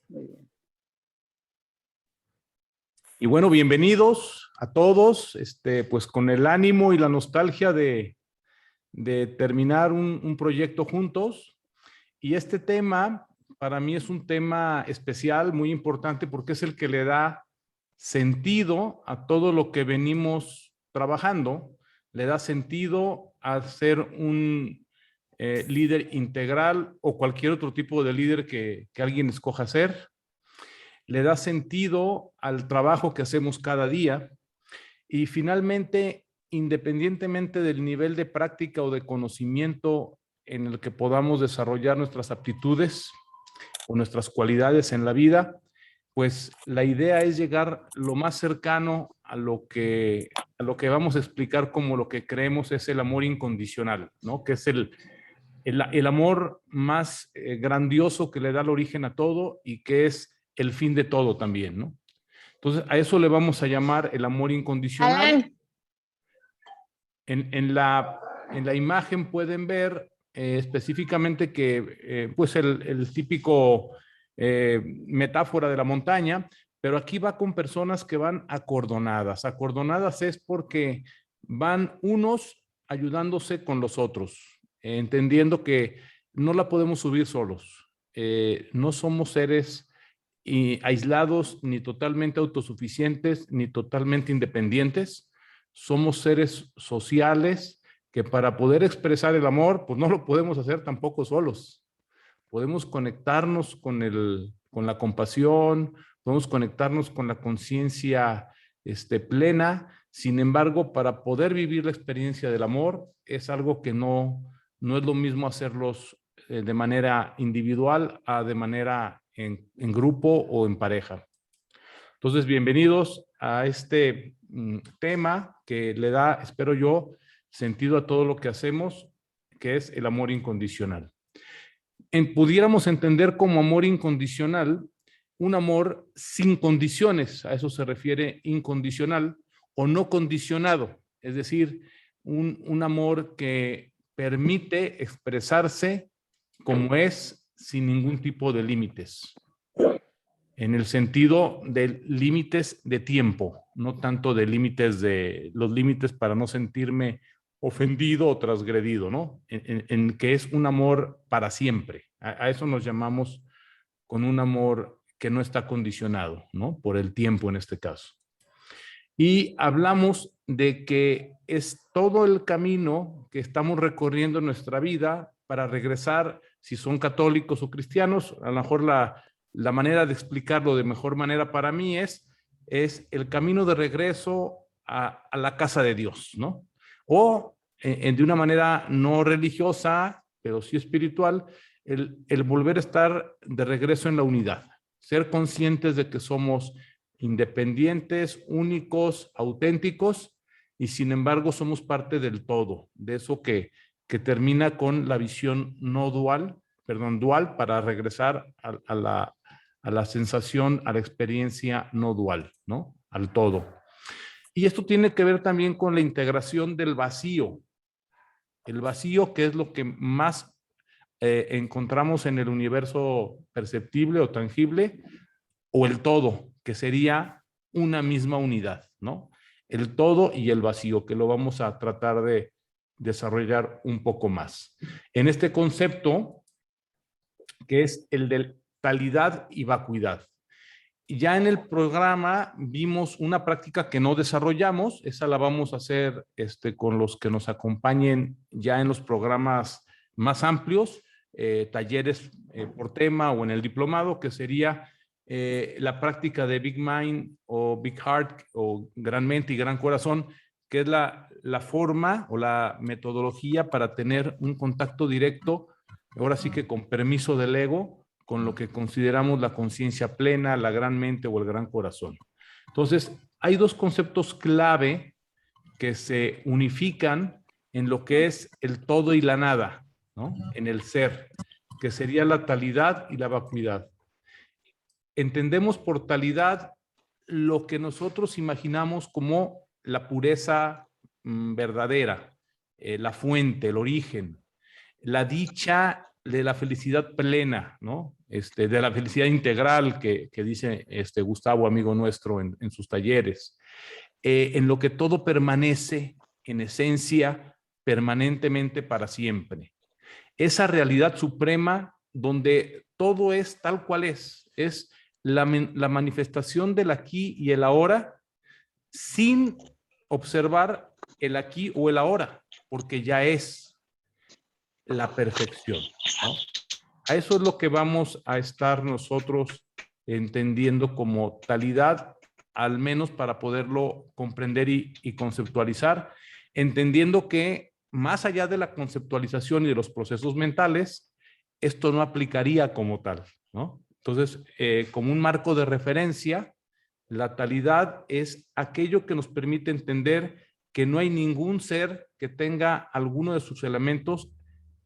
Muy bien. Y bueno, bienvenidos a todos, pues con el ánimo y la nostalgia de terminar un proyecto juntos. Y este tema para mí es un tema especial, muy importante, porque es el que le da sentido a todo lo que venimos trabajando, le da sentido a ser un líder integral o cualquier otro tipo de líder que alguien escoja ser, le da sentido al trabajo que hacemos cada día y finalmente, independientemente del nivel de práctica o de conocimiento en el que podamos desarrollar nuestras aptitudes o nuestras cualidades en la vida, pues la idea es llegar lo más cercano a lo que vamos a explicar como lo que creemos es el amor incondicional, ¿no? Que es el amor más grandioso que le da el origen a todo y que es el fin de todo también, ¿no? Entonces, a eso le vamos a llamar el amor incondicional. Alan. En la imagen pueden ver específicamente que, pues, el típico metáfora de la montaña, pero aquí va con personas que van acordonadas. Acordonadas es porque van unos ayudándose con los otros, entendiendo que no la podemos subir solos. No somos seres aislados, ni totalmente autosuficientes, ni totalmente independientes. Somos seres sociales que para poder expresar el amor, pues no lo podemos hacer tampoco solos. Podemos conectarnos con la compasión, podemos conectarnos con la conciencia plena. Sin embargo, para poder vivir la experiencia del amor, es algo que no es lo mismo hacerlos de manera individual a de manera en grupo o en pareja. Entonces, bienvenidos a este tema que le da, espero yo, sentido a todo lo que hacemos, que es el amor incondicional. Pudiéramos entender como amor incondicional un amor sin condiciones, a eso se refiere incondicional o no condicionado, es decir, un amor que permite expresarse como es sin ningún tipo de límites, en el sentido de límites de tiempo, no tanto de límites de los límites para no sentirme ofendido o transgredido, ¿no? En que es un amor para siempre. A eso nos llamamos con un amor que no está condicionado, ¿no? Por el tiempo en este caso. Y hablamos de que es todo el camino que estamos recorriendo en nuestra vida para regresar, si son católicos o cristianos, a lo mejor la manera de explicarlo de mejor manera para mí es el camino de regreso a la casa de Dios, ¿no? O de una manera no religiosa, pero sí espiritual, el volver a estar de regreso en la unidad, ser conscientes de que somos independientes, únicos, auténticos, y sin embargo somos parte del todo, de eso que termina con la visión no dual, perdón, dual, para regresar a la sensación, a la experiencia no dual, ¿no? Al todo. Y esto tiene que ver también con la integración del vacío. El vacío, que es lo que más encontramos en el universo perceptible o tangible, o el todo, que sería una misma unidad, ¿no? El todo y el vacío, que lo vamos a tratar de desarrollar un poco más. En este concepto, que es el de talidad y vacuidad. Ya en el programa vimos una práctica que no desarrollamos, esa la vamos a hacer con los que nos acompañen ya en los programas más amplios, talleres por tema o en el diplomado, que sería la práctica de Big Mind o Big Heart o Gran Mente y Gran Corazón, que es la forma o la metodología para tener un contacto directo, ahora sí que con permiso del ego, con lo que consideramos la conciencia plena, la gran mente o el gran corazón. Entonces, hay dos conceptos clave que se unifican en lo que es el todo y la nada, ¿no? En el ser, que sería la talidad y la vacuidad. Entendemos por talidad lo que nosotros imaginamos como la pureza verdadera, la fuente, el origen, la dicha de la felicidad plena, ¿no? De la felicidad integral que dice Gustavo, amigo nuestro, en sus talleres, en lo que todo permanece en esencia permanentemente para siempre. Esa realidad suprema donde todo es tal cual es la manifestación del aquí y el ahora sin observar el aquí o el ahora, porque ya es la perfección, ¿no? A eso es lo que vamos a estar nosotros entendiendo como talidad, al menos para poderlo comprender y conceptualizar, entendiendo que más allá de la conceptualización y de los procesos mentales, esto no aplicaría como tal, ¿no? Entonces, como un marco de referencia, la talidad es aquello que nos permite entender que no hay ningún ser que tenga alguno de sus elementos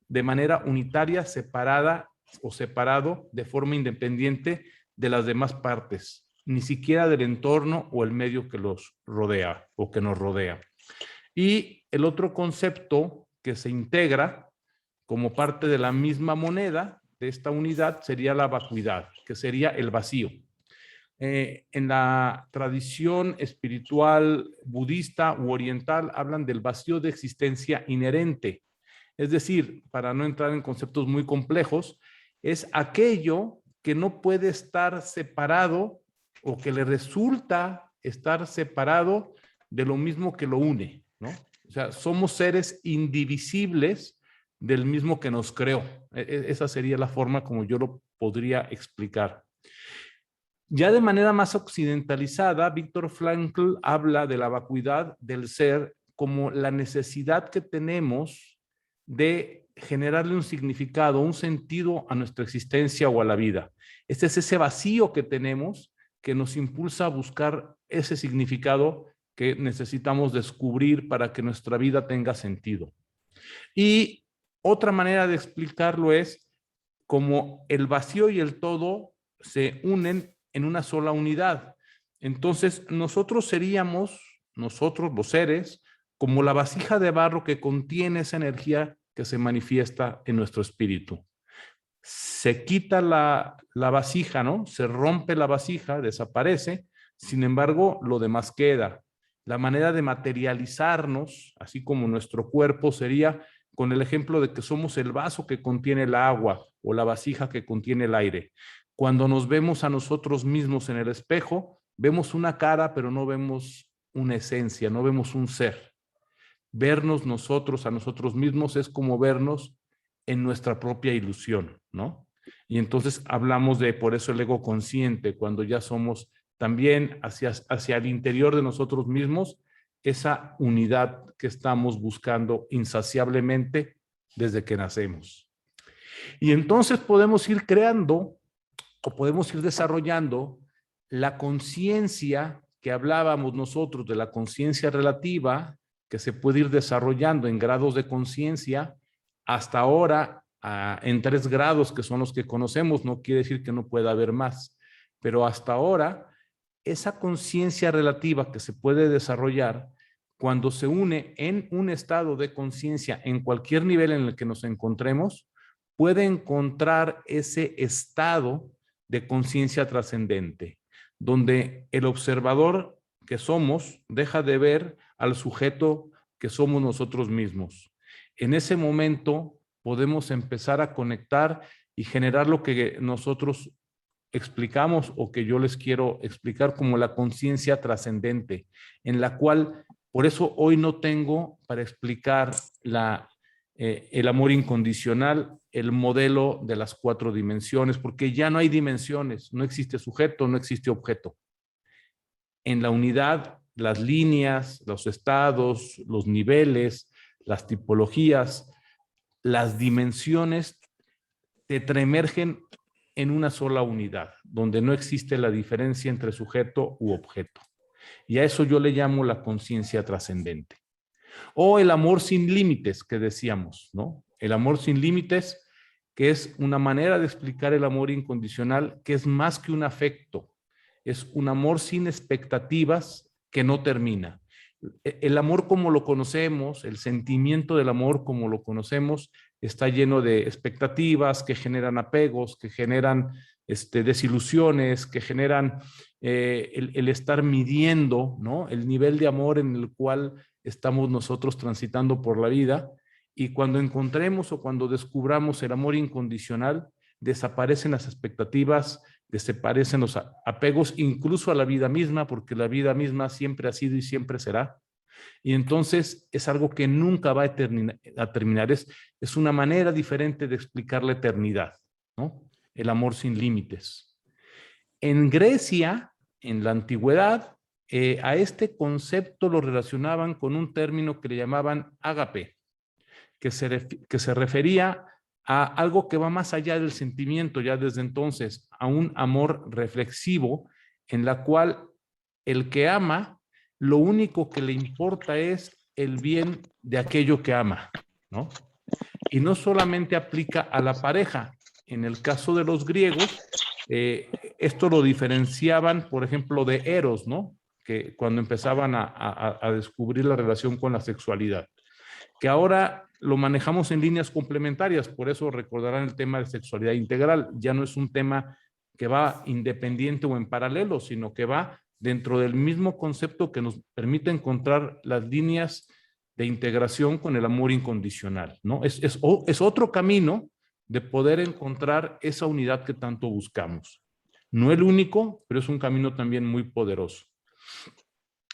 de manera unitaria, separada o separado de forma independiente de las demás partes, ni siquiera del entorno o el medio que los rodea o que nos rodea. Y el otro concepto que se integra como parte de la misma moneda de esta unidad sería la vacuidad, que sería el vacío. En la tradición espiritual budista u oriental hablan del vacío de existencia inherente. Es decir, para no entrar en conceptos muy complejos, es aquello que no puede estar separado o que le resulta estar separado de lo mismo que lo une, ¿no? O sea, somos seres indivisibles del mismo que nos creó. Esa sería la forma como yo lo podría explicar. Ya de manera más occidentalizada, Viktor Frankl habla de la vacuidad del ser como la necesidad que tenemos de generarle un significado, un sentido a nuestra existencia o a la vida. Este es ese vacío que tenemos que nos impulsa a buscar ese significado que necesitamos descubrir para que nuestra vida tenga sentido. Y otra manera de explicarlo es como el vacío y el todo se unen en una sola unidad. Entonces, nosotros seríamos, nosotros los seres, como la vasija de barro que contiene esa energía que se manifiesta en nuestro espíritu. Se quita la vasija, ¿no? Se rompe la vasija, desaparece, sin embargo, lo demás queda. La manera de materializarnos, así como nuestro cuerpo, sería con el ejemplo de que somos el vaso que contiene el agua o la vasija que contiene el aire. Cuando nos vemos a nosotros mismos en el espejo, vemos una cara, pero no vemos una esencia, no vemos un ser. Vernos nosotros a nosotros mismos es como vernos en nuestra propia ilusión, ¿no? Y entonces hablamos de, por eso el ego consciente, cuando ya somos también hacia el interior de nosotros mismos, esa unidad que estamos buscando insaciablemente desde que nacemos. Y entonces podemos ir creando o podemos ir desarrollando la conciencia que hablábamos nosotros de la conciencia relativa, que se puede ir desarrollando en grados de conciencia hasta ahora en 3 grados que son los que conocemos. No quiere decir que no pueda haber más, pero hasta ahora esa conciencia relativa que se puede desarrollar cuando se une en un estado de conciencia en cualquier nivel en el que nos encontremos, puede encontrar ese estado de conciencia trascendente, donde el observador que somos deja de ver al sujeto que somos nosotros mismos. En ese momento podemos empezar a conectar y generar lo que nosotros explicamos o que yo les quiero explicar como la conciencia trascendente, en la cual, por eso hoy no tengo para explicar el amor incondicional, el modelo de las 4 dimensiones, porque ya no hay dimensiones, no existe sujeto, no existe objeto. En la unidad, las líneas, los estados, los niveles, las tipologías, las dimensiones tetraemergen en una sola unidad, donde no existe la diferencia entre sujeto u objeto. Y a eso yo le llamo la conciencia trascendente. O el amor sin límites, que decíamos, ¿no? El amor sin límites, que es una manera de explicar el amor incondicional, que es más que un afecto, es un amor sin expectativas que no termina. El amor como lo conocemos, el sentimiento del amor como lo conocemos, está lleno de expectativas que generan apegos, que generan desilusiones, que generan el estar midiendo, ¿no?, el nivel de amor en el cual estamos nosotros transitando por la vida. Y cuando encontremos o cuando descubramos el amor incondicional, desaparecen las expectativas, desaparecen los apegos, incluso a la vida misma, porque la vida misma siempre ha sido y siempre será. Y entonces es algo que nunca va a terminar. Es una manera diferente de explicar la eternidad, ¿no? El amor sin límites. En Grecia, en la antigüedad, a este concepto lo relacionaban con un término que le llamaban ágape, que se refería a algo que va más allá del sentimiento ya desde entonces, a un amor reflexivo en la cual el que ama, lo único que le importa es el bien de aquello que ama, ¿no? Y no solamente aplica a la pareja. En el caso de los griegos, esto lo diferenciaban, por ejemplo, de Eros, ¿no?, que cuando empezaban a descubrir la relación con la sexualidad, que ahora lo manejamos en líneas complementarias. Por eso recordarán el tema de sexualidad integral. Ya no es un tema que va independiente o en paralelo, sino que va dentro del mismo concepto que nos permite encontrar las líneas de integración con el amor incondicional, ¿no? Es otro camino de poder encontrar esa unidad que tanto buscamos. No el único, pero es un camino también muy poderoso.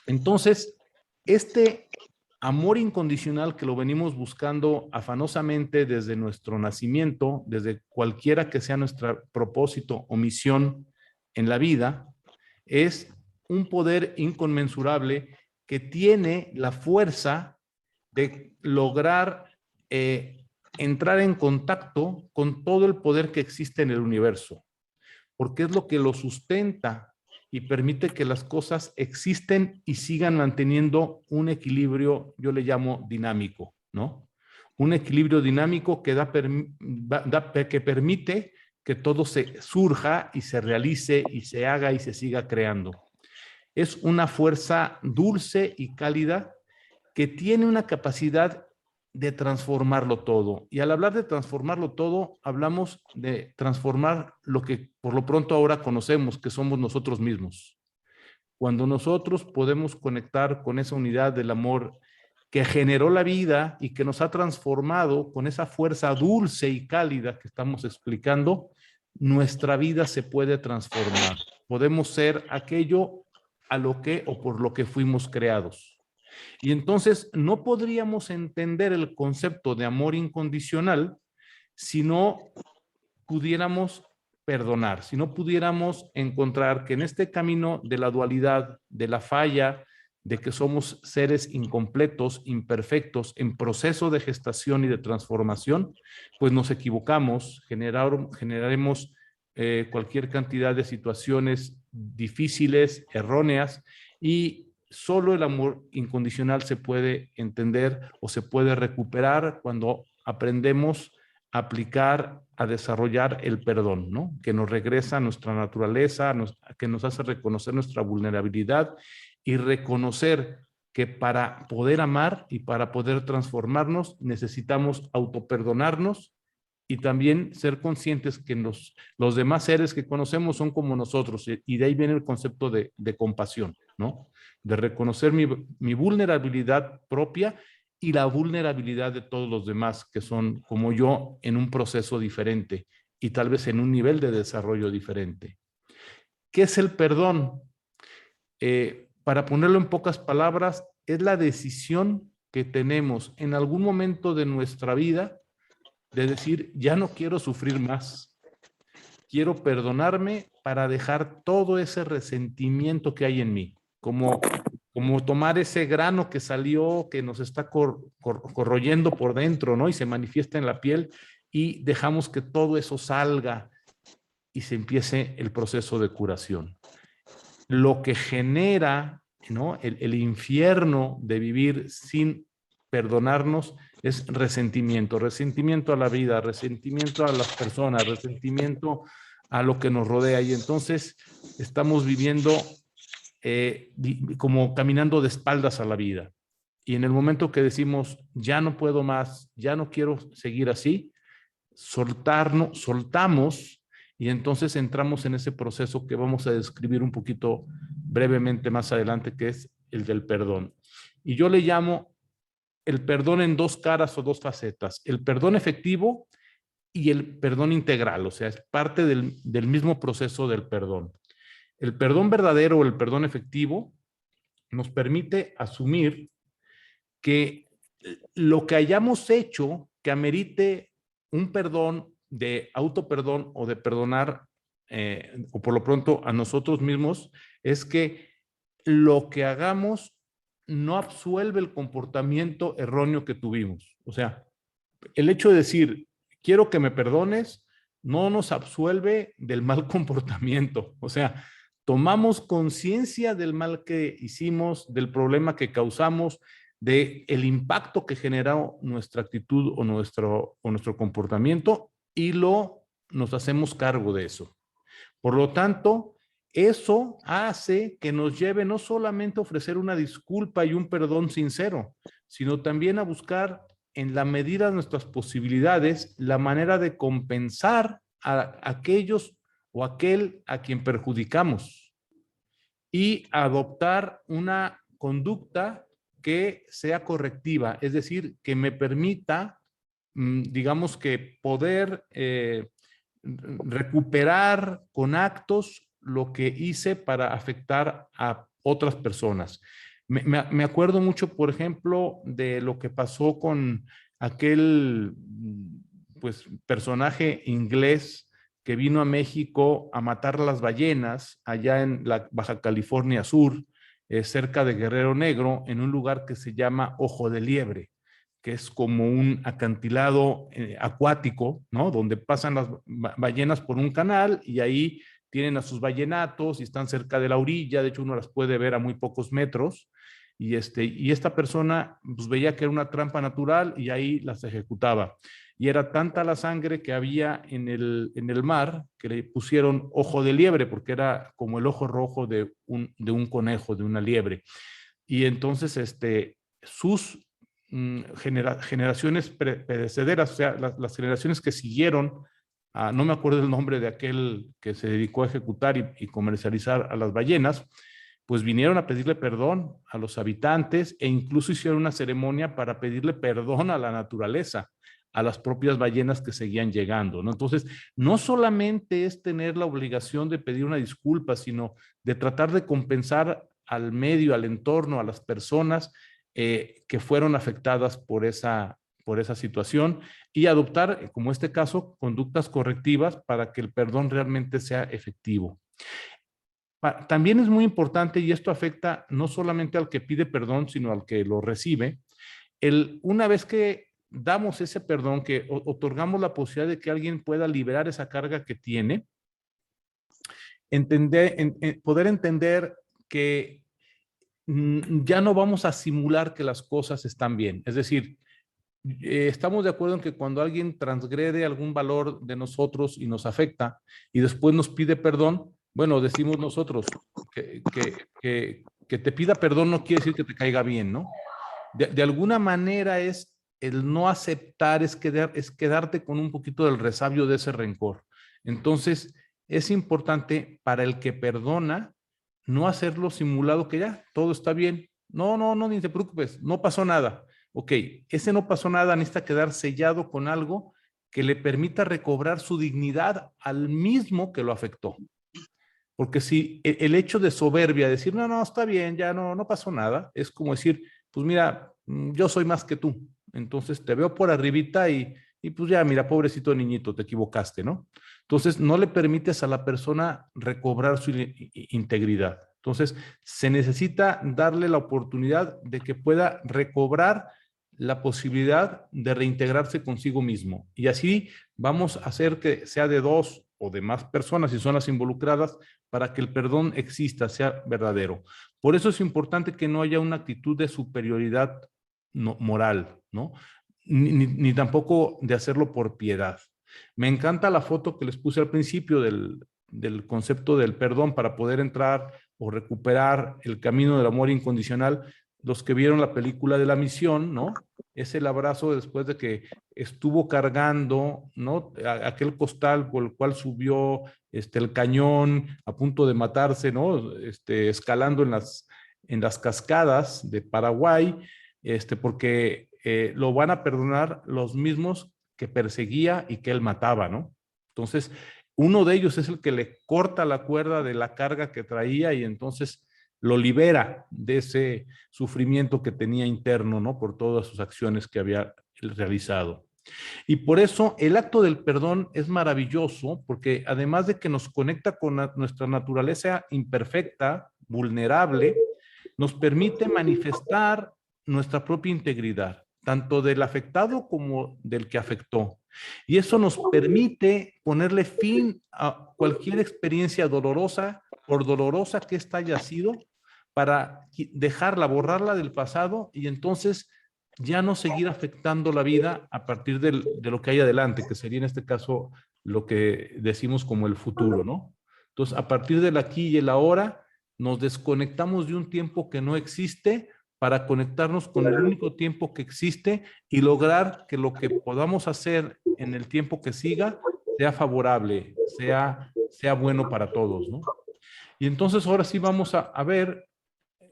Entonces, este amor incondicional que lo venimos buscando afanosamente desde nuestro nacimiento, desde cualquiera que sea nuestro propósito o misión en la vida, es un poder inconmensurable que tiene la fuerza de lograr entrar en contacto con todo el poder que existe en el universo, porque es lo que lo sustenta y permite que las cosas existen y sigan manteniendo un equilibrio, yo le llamo dinámico, ¿no? Un equilibrio dinámico que que permite que todo se surja y se realice y se haga y se siga creando. Es una fuerza dulce y cálida que tiene una capacidad de transformarlo todo. Y al hablar de transformarlo todo, hablamos de transformar lo que por lo pronto ahora conocemos, que somos nosotros mismos. Cuando nosotros podemos conectar con esa unidad del amor que generó la vida y que nos ha transformado con esa fuerza dulce y cálida que estamos explicando, nuestra vida se puede transformar. Podemos ser aquello a lo que o por lo que fuimos creados. Y entonces no podríamos entender el concepto de amor incondicional si no pudiéramos perdonar, si no pudiéramos encontrar que en este camino de la dualidad, de la falla, de que somos seres incompletos, imperfectos, en proceso de gestación y de transformación, pues nos equivocamos, generaremos cualquier cantidad de situaciones difíciles, erróneas, y solo el amor incondicional se puede entender o se puede recuperar cuando aprendemos a aplicar, a desarrollar el perdón, ¿no?, que nos regresa a nuestra naturaleza, que nos hace reconocer nuestra vulnerabilidad y reconocer que para poder amar y para poder transformarnos necesitamos autoperdonarnos y también ser conscientes que los demás seres que conocemos son como nosotros, y de ahí viene el concepto de compasión, ¿no?, de reconocer mi vulnerabilidad propia y la vulnerabilidad de todos los demás que son como yo en un proceso diferente y tal vez en un nivel de desarrollo diferente. ¿Qué es el perdón? Para ponerlo en pocas palabras, es la decisión que tenemos en algún momento de nuestra vida de decir, ya no quiero sufrir más, quiero perdonarme para dejar todo ese resentimiento que hay en mí, como tomar ese grano que salió, que nos está corroyendo por dentro, ¿no?, y se manifiesta en la piel, y dejamos que todo eso salga y se empiece el proceso de curación. Lo que genera, ¿no?, el infierno de vivir sin perdonarnos es resentimiento, resentimiento a la vida, resentimiento a las personas, resentimiento a lo que nos rodea, y entonces estamos viviendo como caminando de espaldas a la vida. Y en el momento que decimos, ya no puedo más, ya no quiero seguir así, soltamos y entonces entramos en ese proceso que vamos a describir un poquito brevemente más adelante, que es el del perdón. Y yo le llamo el perdón en dos caras o dos facetas, el perdón efectivo y el perdón integral, o sea, es parte del mismo proceso del perdón. El perdón verdadero o el perdón efectivo nos permite asumir que lo que hayamos hecho que amerite un perdón de autoperdón o de perdonar, o por lo pronto a nosotros mismos, es que lo que hagamos no absuelve el comportamiento erróneo que tuvimos. O sea, el hecho de decir, quiero que me perdones, no nos absuelve del mal comportamiento. O sea, tomamos conciencia del mal que hicimos, del problema que causamos, de el impacto que generó nuestra actitud o nuestro comportamiento y nos hacemos cargo de eso. Por lo tanto, eso hace que nos lleve no solamente a ofrecer una disculpa y un perdón sincero, sino también a buscar en la medida de nuestras posibilidades la manera de compensar a aquellos o aquel a quien perjudicamos y adoptar una conducta que sea correctiva, es decir, que me permita, digamos que poder recuperar con actos lo que hice para afectar a otras personas. Me acuerdo mucho, por ejemplo, de lo que pasó con aquel pues, personaje inglés que vino a México a matar las ballenas allá en la Baja California Sur, cerca de Guerrero Negro, en un lugar que se llama Ojo de Liebre, que es como un acantilado acuático, ¿no? Donde pasan las ballenas por un canal y ahí tienen a sus ballenatos y están cerca de la orilla, de hecho uno las puede ver a muy pocos metros, y esta persona pues, veía que era una trampa natural y ahí las ejecutaba. Y era tanta la sangre que había en el mar que le pusieron ojo de liebre, porque era como el ojo rojo de un conejo, de una liebre. Y entonces sus generaciones precederas, o sea, las generaciones que siguieron, no me acuerdo el nombre de aquel que se dedicó a ejecutar y comercializar a las ballenas, pues vinieron a pedirle perdón a los habitantes e incluso hicieron una ceremonia para pedirle perdón a la naturaleza, a las propias ballenas que seguían llegando, ¿no? Entonces, no solamente es tener la obligación de pedir una disculpa, sino de tratar de compensar al medio, al entorno, a las personas que fueron afectadas por esa situación y adoptar, como este caso, conductas correctivas para que el perdón realmente sea efectivo. También es muy importante, y esto afecta no solamente al que pide perdón, sino al que lo recibe, una vez que damos ese perdón, que otorgamos la posibilidad de que alguien pueda liberar esa carga que tiene, poder entender que ya no vamos a simular que las cosas están bien. Es decir, estamos de acuerdo en que cuando alguien transgrede algún valor de nosotros y nos afecta y después nos pide perdón, bueno, decimos nosotros que te pida perdón no quiere decir que te caiga bien, ¿no? De alguna manera es el no aceptar, es quedarte con un poquito del resabio de ese rencor. Entonces, es importante para el que perdona no hacerlo simulado que ya, todo está bien. No, ni te preocupes, no pasó nada. Ok, ese no pasó nada, necesita quedar sellado con algo que le permita recobrar su dignidad al mismo que lo afectó. Porque si el hecho de soberbia, decir, no, está bien, ya no pasó nada, es como decir, pues mira, yo soy más que tú, entonces te veo por arribita y pues ya, mira, pobrecito niñito, te equivocaste, ¿no? Entonces no le permites a la persona recobrar su integridad. Entonces se necesita darle la oportunidad de que pueda recobrar la posibilidad de reintegrarse consigo mismo. Y así vamos a hacer que sea de dos o de más personas, si son las involucradas, para que el perdón exista, sea verdadero. Por eso es importante que no haya una actitud de superioridad moral, ¿no? Ni tampoco de hacerlo por piedad. Me encanta la foto que les puse al principio del concepto del perdón para poder entrar o recuperar el camino del amor incondicional, los que vieron la película de La Misión, ¿no? Es el abrazo después de que estuvo cargando, ¿no? Aquel costal por el cual subió el cañón a punto de matarse, ¿no? Escalando en las cascadas de Paraguay, porque lo van a perdonar los mismos que perseguía y que él mataba, ¿no? Entonces, uno de ellos es el que le corta la cuerda de la carga que traía y entonces lo libera de ese sufrimiento que tenía interno, ¿no? Por todas sus acciones que había realizado. Y por eso el acto del perdón es maravilloso, porque además de que nos conecta con nuestra naturaleza imperfecta, vulnerable, nos permite manifestar nuestra propia integridad, tanto del afectado como del que afectó. Y eso nos permite ponerle fin a cualquier experiencia dolorosa, por dolorosa que ésta haya sido, para dejarla, borrarla del pasado y entonces ya no seguir afectando la vida a partir de lo que hay adelante, que sería en este caso lo que decimos como el futuro, ¿no? Entonces, a partir del aquí y el ahora, nos desconectamos de un tiempo que no existe para conectarnos con el único tiempo que existe y lograr que lo que podamos hacer en el tiempo que siga sea favorable, sea bueno para todos, ¿no? Y entonces ahora sí vamos a ver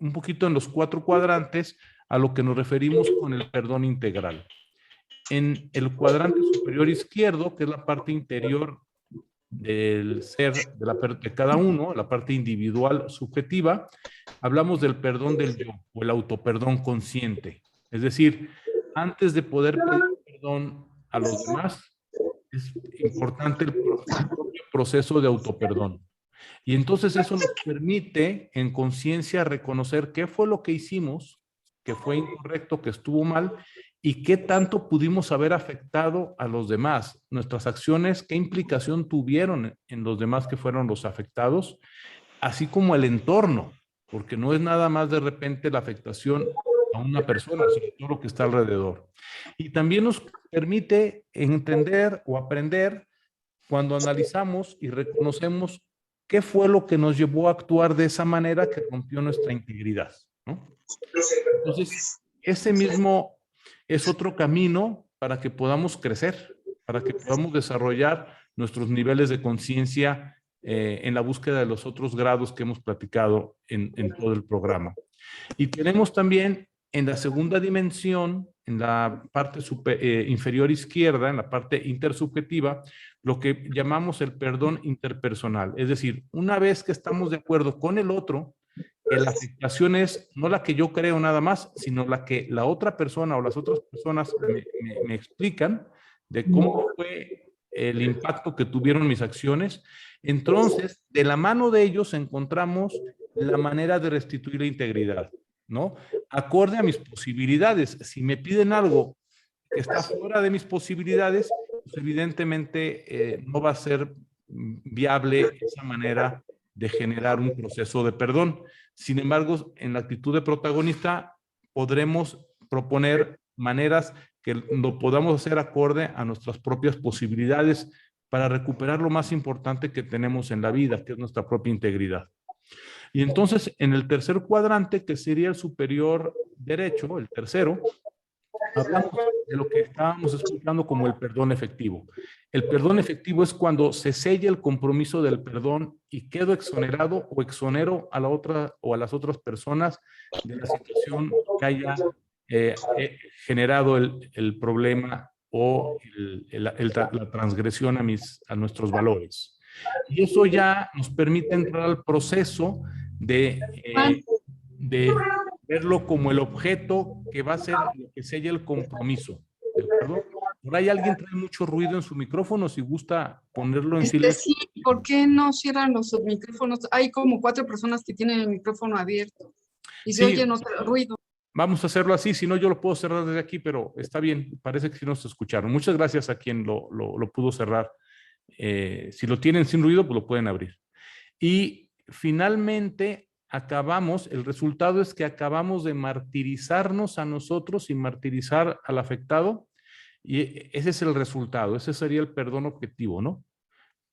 un poquito en los 4 cuadrantes a lo que nos referimos con el perdón integral. En el cuadrante superior izquierdo, que es la parte interior del ser de cada uno, la parte individual subjetiva, hablamos del perdón del yo o el autoperdón consciente. Es decir, antes de poder pedir perdón a los demás, es importante el propio proceso de autoperdón. Y entonces eso nos permite en conciencia reconocer qué fue lo que hicimos, que fue incorrecto, que estuvo mal, y qué tanto pudimos haber afectado a los demás. Nuestras acciones, qué implicación tuvieron en los demás que fueron los afectados, así como el entorno, porque no es nada más de repente la afectación a una persona, sino todo lo que está alrededor. Y también nos permite entender o aprender cuando analizamos y reconocemos qué fue lo que nos llevó a actuar de esa manera que rompió nuestra integridad, ¿no? Entonces, ese mismo es otro camino para que podamos crecer, para que podamos desarrollar nuestros niveles de conciencia en la búsqueda de los otros grados que hemos platicado en todo el programa. Y tenemos también en la segunda dimensión, en la parte inferior izquierda, en la parte intersubjetiva, lo que llamamos el perdón interpersonal. Es decir, una vez que estamos de acuerdo con el otro, que la afectación es no la que yo creo nada más, sino la que la otra persona o las otras personas me explican de cómo fue el impacto que tuvieron mis acciones. Entonces, de la mano de ellos encontramos la manera de restituir la integridad, ¿no? Acorde a mis posibilidades. Si me piden algo que está fuera de mis posibilidades, pues evidentemente no va a ser viable esa manera de generar un proceso de perdón. Sin embargo, en la actitud de protagonista podremos proponer maneras que lo podamos hacer acorde a nuestras propias posibilidades para recuperar lo más importante que tenemos en la vida, que es nuestra propia integridad. Y entonces, en el tercer cuadrante, que sería el superior derecho, el tercero, hablamos de lo que estábamos explicando como el perdón efectivo. El perdón efectivo es cuando se sella el compromiso del perdón y quedo exonerado o exonero a la otra o a las otras personas de la situación que haya generado el problema o la transgresión a nuestros valores. Y eso ya nos permite entrar al proceso de verlo como el objeto que va a ser lo que sella el compromiso. ¿De acuerdo? Por ahí alguien trae mucho ruido en su micrófono, si gusta ponerlo en silencio. Sí, ¿por qué no cierran los micrófonos? Hay como 4 personas que tienen el micrófono abierto y se oye otro ruido. Vamos a hacerlo así, si no yo lo puedo cerrar desde aquí, pero está bien, parece que sí nos escucharon. Muchas gracias a quien lo pudo cerrar. Si lo tienen sin ruido, pues lo pueden abrir. Y finalmente acabamos, el resultado es que acabamos de martirizarnos a nosotros y martirizar al afectado, y ese es el resultado, ese sería el perdón objetivo, ¿no?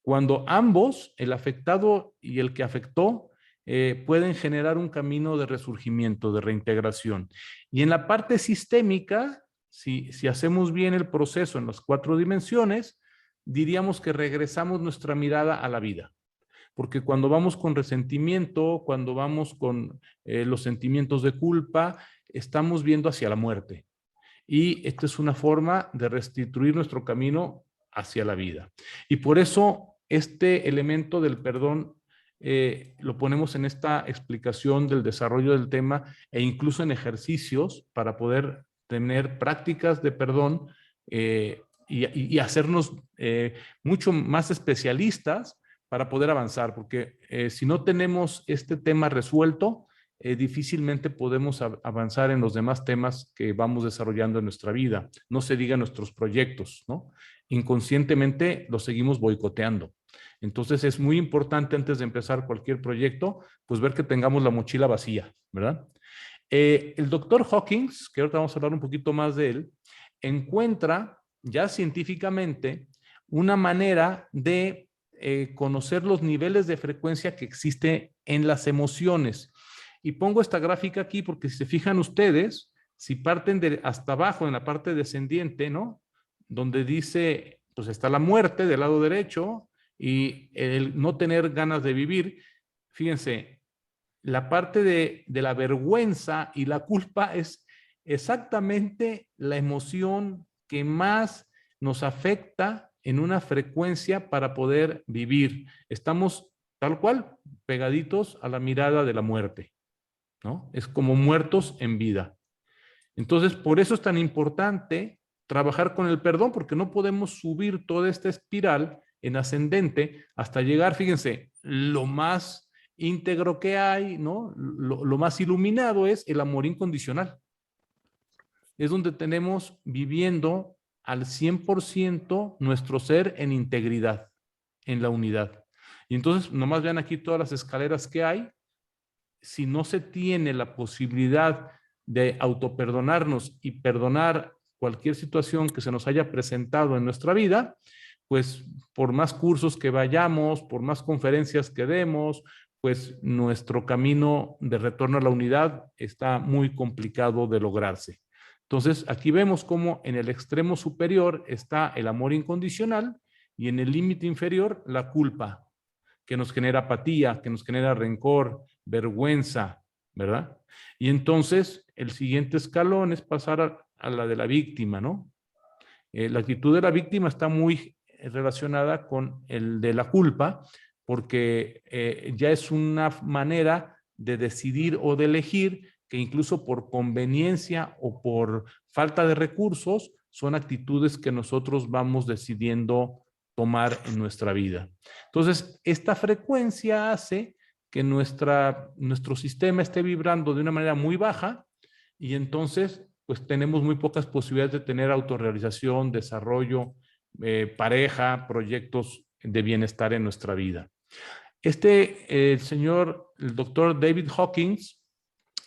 Cuando ambos, el afectado y el que afectó, pueden generar un camino de resurgimiento, de reintegración. Y en la parte sistémica, si hacemos bien el proceso en las 4 dimensiones, diríamos que regresamos nuestra mirada a la vida. Porque cuando vamos con resentimiento, cuando vamos con los sentimientos de culpa, estamos viendo hacia la muerte. Y esta es una forma de restituir nuestro camino hacia la vida. Y por eso este elemento del perdón lo ponemos en esta explicación del desarrollo del tema e incluso en ejercicios para poder tener prácticas de perdón y hacernos mucho más especialistas para poder avanzar, porque si no tenemos este tema resuelto, difícilmente podemos avanzar en los demás temas que vamos desarrollando en nuestra vida. No se diga nuestros proyectos, ¿no? Inconscientemente los seguimos boicoteando. Entonces es muy importante antes de empezar cualquier proyecto, pues ver que tengamos la mochila vacía, ¿verdad? El doctor Hawkins, que ahorita vamos a hablar un poquito más de él, encuentra ya científicamente una manera de conocer los niveles de frecuencia que existe en las emociones. Y pongo esta gráfica aquí porque si se fijan ustedes, si parten de hasta abajo en la parte descendiente, ¿no? Donde dice, pues está la muerte del lado derecho y el no tener ganas de vivir. Fíjense, la parte de la vergüenza y la culpa es exactamente la emoción que más nos afecta en una frecuencia para poder vivir. Estamos tal cual pegaditos a la mirada de la muerte, ¿no? Es como muertos en vida. Entonces, por eso es tan importante trabajar con el perdón, porque no podemos subir toda esta espiral en ascendente hasta llegar, fíjense, lo más íntegro que hay, ¿no? Lo más iluminado es el amor incondicional. Es donde tenemos viviendo al 100% nuestro ser en integridad, en la unidad. Y entonces, nomás vean aquí todas las escaleras que hay. Si no se tiene la posibilidad de autoperdonarnos y perdonar cualquier situación que se nos haya presentado en nuestra vida, pues por más cursos que vayamos, por más conferencias que demos, pues nuestro camino de retorno a la unidad está muy complicado de lograrse. Entonces, aquí vemos cómo en el extremo superior está el amor incondicional y en el límite inferior la culpa, que nos genera apatía, que nos genera rencor, vergüenza, ¿verdad? Y entonces el siguiente escalón es pasar a la de la víctima, ¿no? La actitud de la víctima está muy relacionada con el de la culpa, porque ya es una manera de decidir o de elegir que incluso por conveniencia o por falta de recursos son actitudes que nosotros vamos decidiendo tomar en nuestra vida. Entonces, esta frecuencia hace que nuestro sistema esté vibrando de una manera muy baja y entonces pues tenemos muy pocas posibilidades de tener autorrealización, desarrollo, pareja, proyectos de bienestar en nuestra vida. El doctor David Hawkins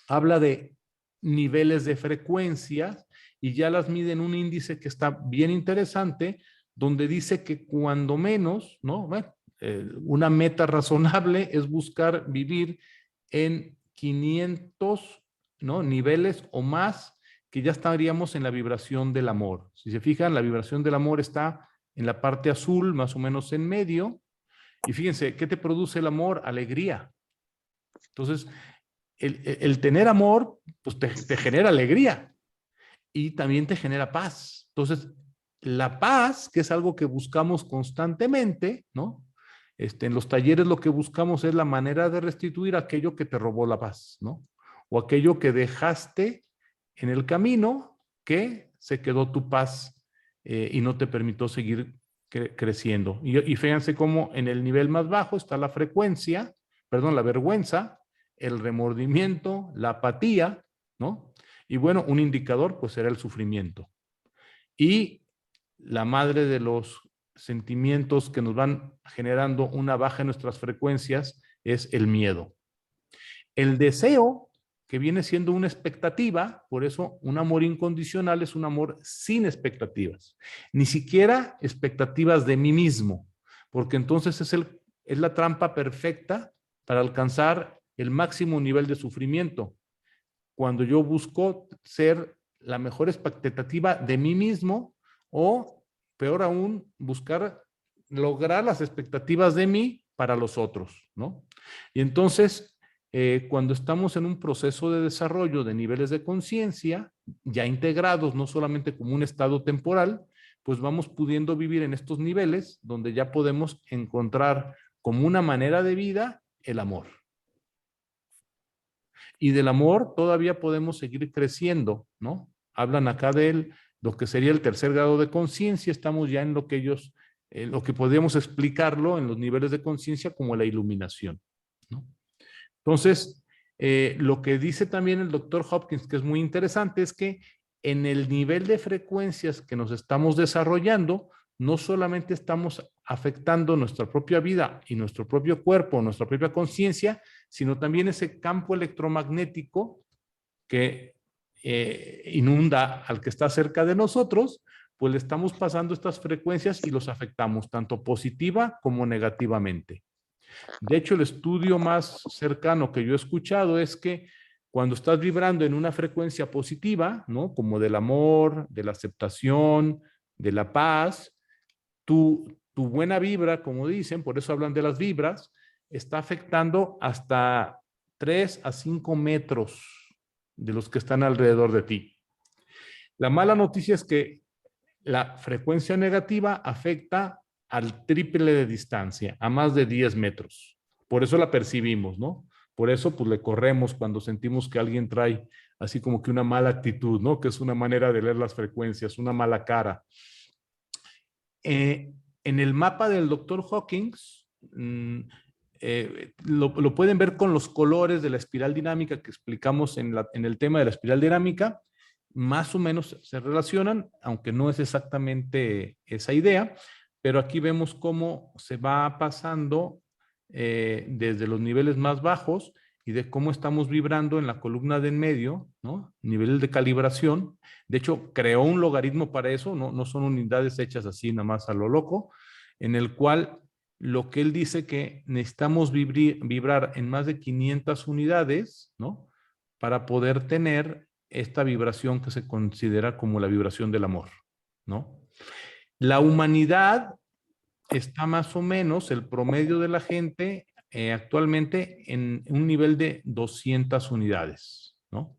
habla de niveles de frecuencia y ya las mide en un índice que está bien interesante, donde dice que cuando menos, ¿no? Bueno, una meta razonable es buscar vivir en 500, ¿no? niveles o más, que ya estaríamos en la vibración del amor. Si se fijan, la vibración del amor está en la parte azul, más o menos en medio. Y fíjense, ¿qué te produce el amor? Alegría. Entonces, el tener amor, pues te genera alegría y también te genera paz. Entonces, la paz, que es algo que buscamos constantemente, ¿no? En los talleres lo que buscamos es la manera de restituir aquello que te robó la paz, ¿no? O aquello que dejaste en el camino que se quedó tu paz y no te permitió seguir creciendo. Y fíjense cómo en el nivel más bajo está la frecuencia, perdón, la vergüenza, el remordimiento, la apatía, ¿no? Y bueno, un indicador pues será el sufrimiento. Y la madre de los sentimientos que nos van generando una baja en nuestras frecuencias es el miedo. El deseo, que viene siendo una expectativa, por eso un amor incondicional es un amor sin expectativas. Ni siquiera expectativas de mí mismo, porque entonces es la trampa perfecta para alcanzar el máximo nivel de sufrimiento, cuando yo busco ser la mejor expectativa de mí mismo o, peor aún, buscar lograr las expectativas de mí para los otros, ¿no? Y entonces, cuando estamos en un proceso de desarrollo de niveles de conciencia, ya integrados, no solamente como un estado temporal, pues vamos pudiendo vivir en estos niveles donde ya podemos encontrar como una manera de vida el amor. Y del amor todavía podemos seguir creciendo, ¿no? Hablan acá de él, lo que sería el tercer grado de conciencia, estamos ya en lo que ellos, lo que podríamos explicarlo en los niveles de conciencia como la iluminación, ¿no? Entonces, lo que dice también el doctor Hopkins, que es muy interesante, es que en el nivel de frecuencias que nos estamos desarrollando, no solamente estamos afectando nuestra propia vida y nuestro propio cuerpo, nuestra propia conciencia, sino también ese campo electromagnético que inunda al que está cerca de nosotros, pues le estamos pasando estas frecuencias y los afectamos tanto positiva como negativamente. De hecho, el estudio más cercano que yo he escuchado es que cuando estás vibrando en una frecuencia positiva, ¿no? Como del amor, de la aceptación, de la paz, tu buena vibra, como dicen, por eso hablan de las vibras, está afectando hasta 3 a 5 metros de los que están alrededor de ti. La mala noticia es que la frecuencia negativa afecta al triple de distancia, a más de 10 metros. Por eso la percibimos, ¿no? Por eso pues le corremos cuando sentimos que alguien trae así como que una mala actitud, ¿no? Que es una manera de leer las frecuencias, una mala cara. En el mapa del Dr. Hawkins, lo pueden ver con los colores de la espiral dinámica que explicamos en el tema de la espiral dinámica. Más o menos se relacionan, aunque no es exactamente esa idea, pero aquí vemos cómo se va pasando desde los niveles más bajos y de cómo estamos vibrando en la columna de en medio, ¿no? Nivel de calibración. De hecho, creó un logaritmo para eso, no son unidades hechas así nada más a lo loco, en el cual lo que él dice que necesitamos vibrar en más de 500 unidades, ¿no? Para poder tener esta vibración que se considera como la vibración del amor, ¿no? La humanidad está más o menos, el promedio de la gente actualmente en un nivel de 200 unidades, ¿no?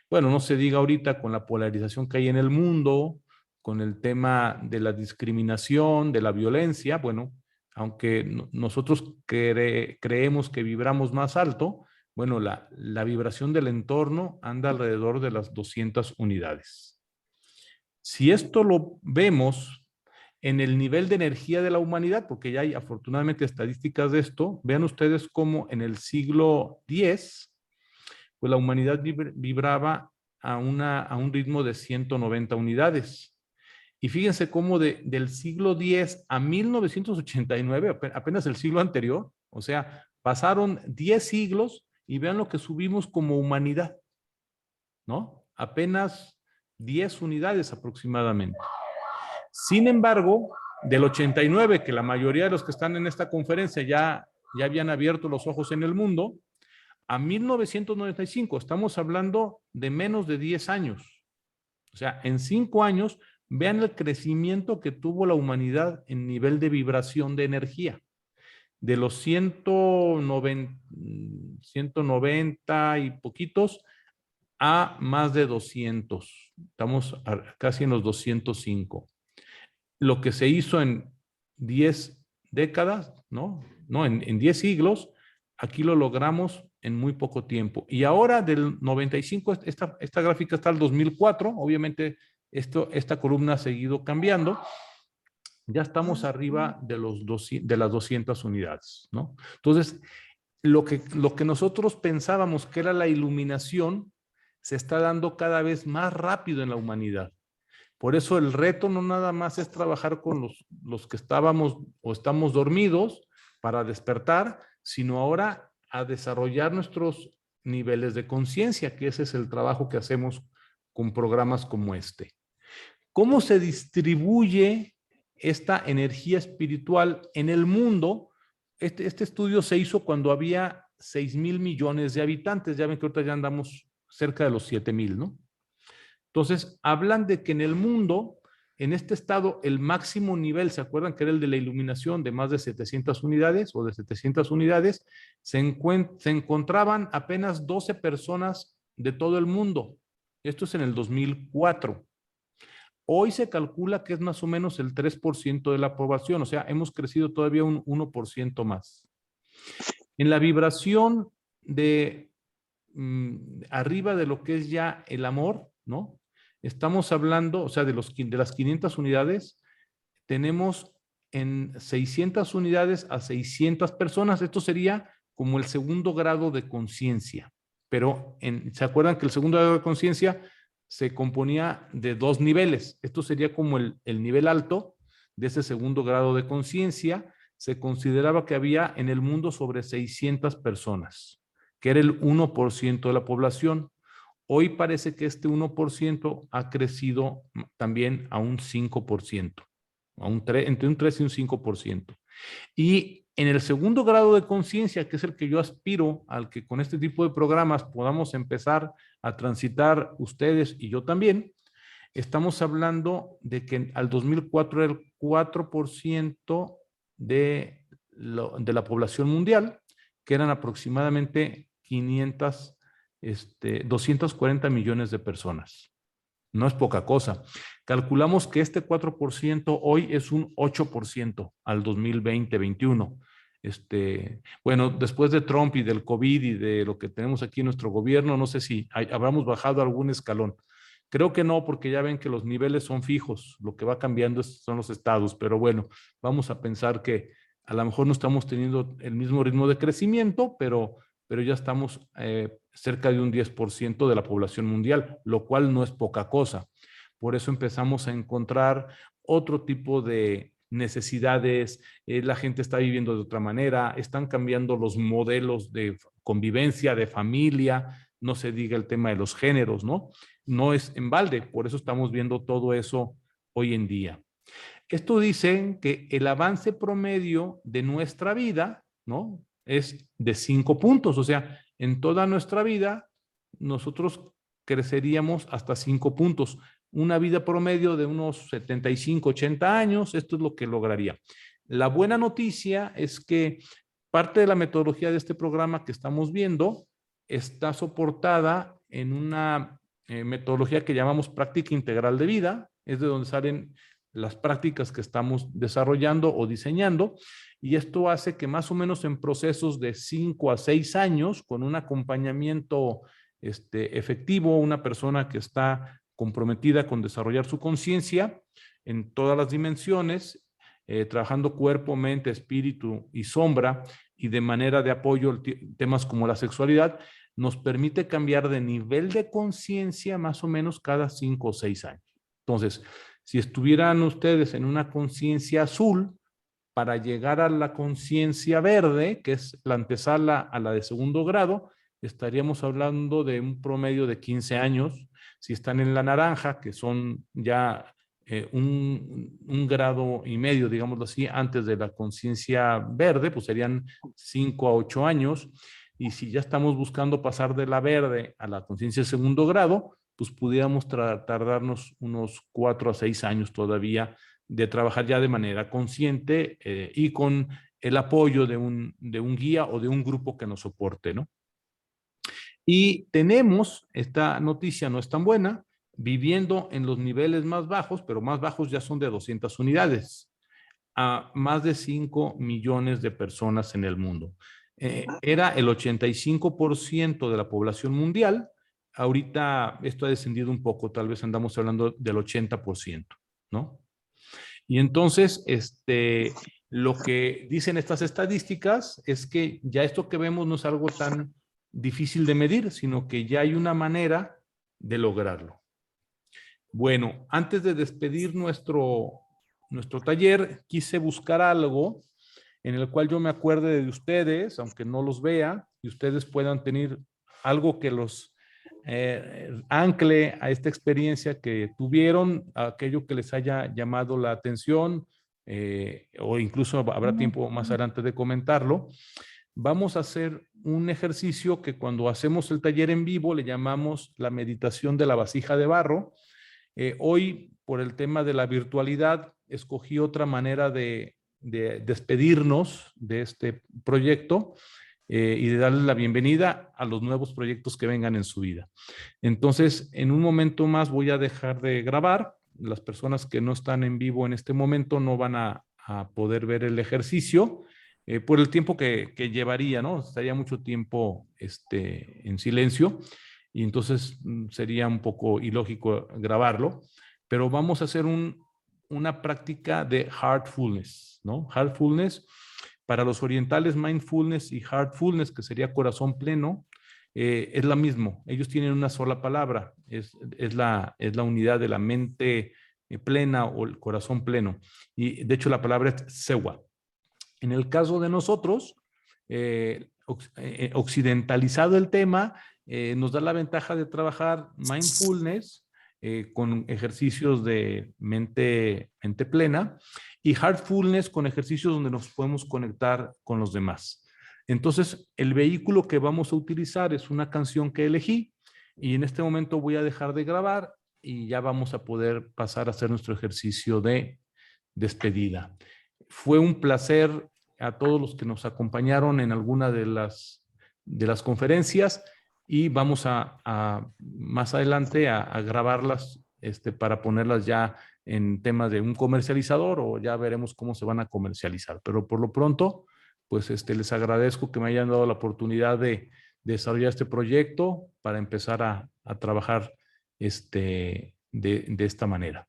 Bueno, no se diga ahorita con la polarización que hay en el mundo, con el tema de la discriminación, de la violencia, bueno, aunque nosotros creemos que vibramos más alto, bueno, la vibración del entorno anda alrededor de las 200 unidades. Si esto lo vemos en el nivel de energía de la humanidad, porque ya hay afortunadamente estadísticas de esto, vean ustedes cómo en el siglo X, pues la humanidad vibraba a un ritmo de 190 unidades. Y fíjense cómo del siglo X a 1989, apenas el siglo anterior, o sea, pasaron 10 siglos y vean lo que subimos como humanidad, ¿no? Apenas 10 unidades aproximadamente. Sin embargo, del 89, que la mayoría de los que están en esta conferencia ya habían abierto los ojos en el mundo, a 1995, estamos hablando de menos de 10 años. O sea, en 5 años, vean el crecimiento que tuvo la humanidad en nivel de vibración de energía. De los 190 y poquitos a más de 200. Estamos casi en los 205. Lo que se hizo en 10 décadas, ¿no? En 10 siglos, aquí lo logramos en muy poco tiempo. Y ahora del 95, esta gráfica está al 2004, obviamente esta columna ha seguido cambiando, ya estamos arriba de las 200 unidades, ¿no? Entonces, lo que nosotros pensábamos que era la iluminación, se está dando cada vez más rápido en la humanidad. Por eso el reto no nada más es trabajar con los que estábamos o estamos dormidos para despertar, sino ahora a desarrollar nuestros niveles de conciencia, que ese es el trabajo que hacemos con programas como este. ¿Cómo se distribuye esta energía espiritual en el mundo? Este estudio se hizo cuando había 6,000 millones de habitantes. Ya ven que ahorita ya andamos cerca de los 7,000, ¿no? Entonces, hablan de que en el mundo, en este estado, el máximo nivel, ¿se acuerdan que era el de la iluminación de más de 700 unidades o de 700 unidades? Se encontraban apenas 12 personas de todo el mundo. Esto es en el 2004. Hoy se calcula que es más o menos el 3% de la población, o sea, hemos crecido todavía un 1% más. En la vibración de arriba de lo que es ya el amor, ¿no? Estamos hablando, o sea, de las 500 unidades, tenemos en 600 unidades a 600 personas. Esto sería como el segundo grado de conciencia. Pero ¿se acuerdan que el segundo grado de conciencia se componía de 2 niveles? Esto sería como el nivel alto de ese segundo grado de conciencia. Se consideraba que había en el mundo sobre 600 personas, que era el 1% de la población. Hoy parece que este 1% ha crecido también a un 5%, entre un 3 y un 5%. Y en el segundo grado de conciencia, que es el que yo aspiro, al que con este tipo de programas podamos empezar a transitar ustedes y yo también, estamos hablando de que al 2004 era el 4% de la población mundial, que eran aproximadamente 240 millones de personas. No es poca cosa. Calculamos que este 4% hoy es un 8% al 2020-21. Bueno, después de Trump y del COVID y de lo que tenemos aquí en nuestro gobierno, no sé si habremos bajado algún escalón. Creo que no, porque ya ven que los niveles son fijos. Lo que va cambiando son los estados. Pero bueno, vamos a pensar que a lo mejor no estamos teniendo el mismo ritmo de crecimiento, pero ya estamos cerca de un 10% de la población mundial, lo cual no es poca cosa. Por eso empezamos a encontrar otro tipo de necesidades, la gente está viviendo de otra manera, están cambiando los modelos de convivencia, de familia, no se diga el tema de los géneros, ¿no? No es en balde, por eso estamos viendo todo eso hoy en día. Esto dice que el avance promedio de nuestra vida, ¿no? Es de 5 puntos, o sea, en toda nuestra vida nosotros creceríamos hasta 5 puntos. Una vida promedio de unos 75, 80 años, esto es lo que lograría. La buena noticia es que parte de la metodología de este programa que estamos viendo está soportada en una metodología que llamamos práctica integral de vida, es de donde salen las prácticas que estamos desarrollando o diseñando, y esto hace que más o menos en procesos de 5 a 6 años, con un acompañamiento efectivo, una persona que está comprometida con desarrollar su conciencia en todas las dimensiones, trabajando cuerpo, mente, espíritu y sombra, y de manera de apoyo temas como la sexualidad, nos permite cambiar de nivel de conciencia más o menos cada 5 o 6 años. Entonces, si estuvieran ustedes en una conciencia azul, para llegar a la conciencia verde, que es la antesala a la de segundo grado, estaríamos hablando de un promedio de 15 años. Si están en la naranja, que son ya un grado y medio, digámoslo así, antes de la conciencia verde, pues serían 5 a 8 años. Y si ya estamos buscando pasar de la verde a la conciencia de segundo grado, pues pudiéramos tardarnos unos 4 a 6 años todavía de trabajar ya de manera consciente y con el apoyo de un guía o de un grupo que nos soporte, ¿no? Y tenemos, esta noticia no es tan buena, viviendo en los niveles más bajos, pero más bajos ya son de 200 unidades, a más de 5 millones de personas en el mundo. Era el 85% de la población mundial. Ahorita esto ha descendido un poco, tal vez andamos hablando del 80%, ¿no? Y entonces, lo que dicen estas estadísticas es que ya esto que vemos no es algo tan difícil de medir, sino que ya hay una manera de lograrlo. Bueno, antes de despedir nuestro taller, quise buscar algo en el cual yo me acuerde de ustedes, aunque no los vea, y ustedes puedan tener algo que los ancle a esta experiencia que tuvieron, a aquello que les haya llamado la atención, o incluso habrá tiempo más adelante de comentarlo. vamos a hacer un ejercicio que cuando hacemos el taller en vivo le llamamos la meditación de la vasija de barro. Hoy, por el tema de la virtualidad, escogí otra manera de despedirnos de este proyecto y de darle la bienvenida a los nuevos proyectos que vengan en su vida. Entonces, en un momento más voy a dejar de grabar. Las personas que no están en vivo en este momento no van a poder ver el ejercicio por el tiempo que llevaría, ¿no? Estaría mucho tiempo en silencio y entonces sería un poco ilógico grabarlo, pero vamos a hacer una práctica de heartfulness, ¿no? Heartfulness, para los orientales, mindfulness y heartfulness, que sería corazón pleno, es la misma. Ellos tienen una sola palabra, es la unidad de la mente plena o el corazón pleno. Y de hecho la palabra es sewa. En el caso de nosotros, occidentalizado el tema, nos da la ventaja de trabajar mindfulness con ejercicios de mente plena y heartfulness con ejercicios donde nos podemos conectar con los demás. Entonces, el vehículo que vamos a utilizar es una canción que elegí y en este momento voy a dejar de grabar y ya vamos a poder pasar a hacer nuestro ejercicio de despedida. Fue un placer a todos los que nos acompañaron en alguna de las conferencias y vamos a más adelante a grabarlas para ponerlas ya en temas de un comercializador o ya veremos cómo se van a comercializar. Pero por lo pronto, pues les agradezco que me hayan dado la oportunidad de desarrollar este proyecto para empezar a trabajar de esta manera.